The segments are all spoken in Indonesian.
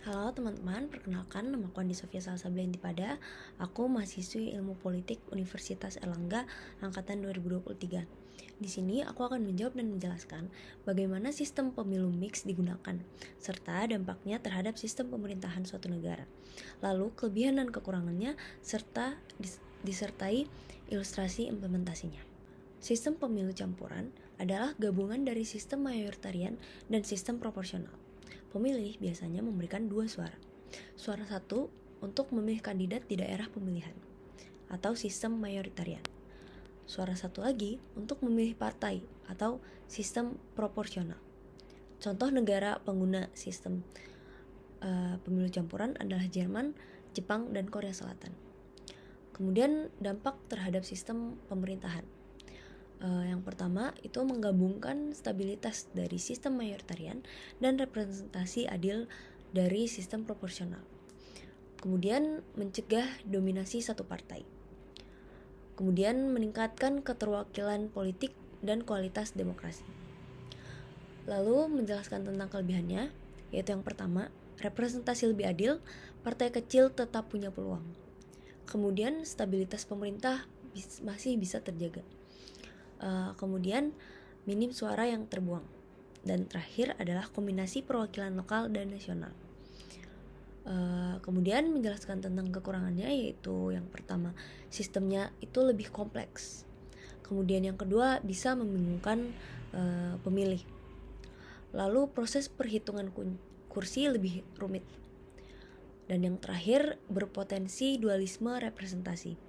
Halo teman-teman, perkenalkan nama aku Andi Sofia Salsabila Intipada. Aku mahasiswi Ilmu Politik Universitas Erlangga angkatan 2023. Di sini aku akan menjawab dan menjelaskan bagaimana sistem pemilu mix digunakan serta dampaknya terhadap sistem pemerintahan suatu negara. Lalu kelebihan dan kekurangannya serta disertai ilustrasi implementasinya. Sistem pemilu campuran adalah gabungan dari sistem mayoritarian dan sistem proporsional. Pemilih biasanya memberikan dua suara. Suara satu untuk memilih kandidat di daerah pemilihan atau sistem mayoritarian. Suara satu lagi untuk memilih partai atau sistem proporsional. Contoh negara pengguna sistem pemilu campuran adalah Jerman, Jepang, dan Korea Selatan. Kemudian dampak terhadap sistem pemerintahan. Yang pertama itu menggabungkan stabilitas dari sistem mayoritarian dan representasi adil dari sistem proporsional. Kemudian mencegah dominasi satu partai. Kemudian meningkatkan keterwakilan politik dan kualitas demokrasi. Lalu menjelaskan tentang kelebihannya, yaitu yang pertama, representasi lebih adil, partai kecil tetap punya peluang. Kemudian stabilitas pemerintah masih bisa terjaga. Kemudian minim suara yang terbuang, dan terakhir adalah kombinasi perwakilan lokal dan nasional. Kemudian menjelaskan tentang kekurangannya, yaitu yang pertama, sistemnya itu lebih kompleks. Kemudian yang kedua, bisa membingungkan pemilih. Lalu proses perhitungan kursi lebih rumit. Dan yang terakhir, berpotensi dualisme representasi.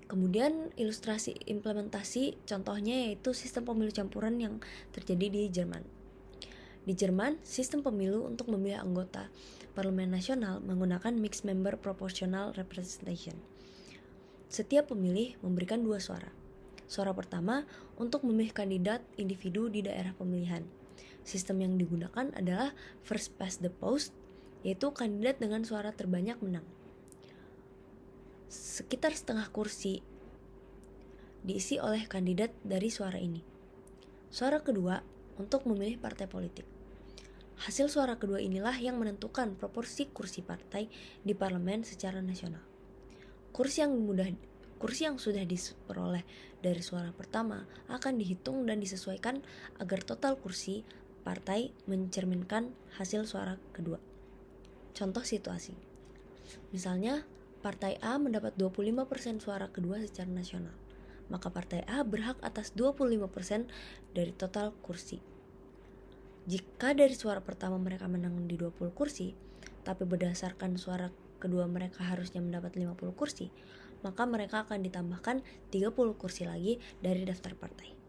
Kemudian ilustrasi implementasi contohnya yaitu sistem pemilu campuran yang terjadi di Jerman. Di Jerman, sistem pemilu untuk memilih anggota parlemen nasional menggunakan mixed member proportional representation. Setiap pemilih memberikan dua suara. Suara pertama untuk memilih kandidat individu di daerah pemilihan. Sistem yang digunakan adalah first past the post, yaitu kandidat dengan suara terbanyak menang. Sekitar setengah kursi diisi oleh kandidat dari suara ini. Suara kedua untuk memilih partai politik. Hasil suara kedua inilah yang menentukan proporsi kursi partai di parlemen secara nasional. Kursi yang sudah diperoleh dari suara pertama akan dihitung dan disesuaikan agar total kursi partai mencerminkan hasil suara kedua. Contoh situasi. Misalnya, Partai A mendapat 25% suara kedua secara nasional, maka Partai A berhak atas 25% dari total kursi. Jika dari suara pertama mereka menang di 20 kursi, tapi berdasarkan suara kedua mereka harusnya mendapat 50 kursi, maka mereka akan ditambahkan 30 kursi lagi dari daftar partai.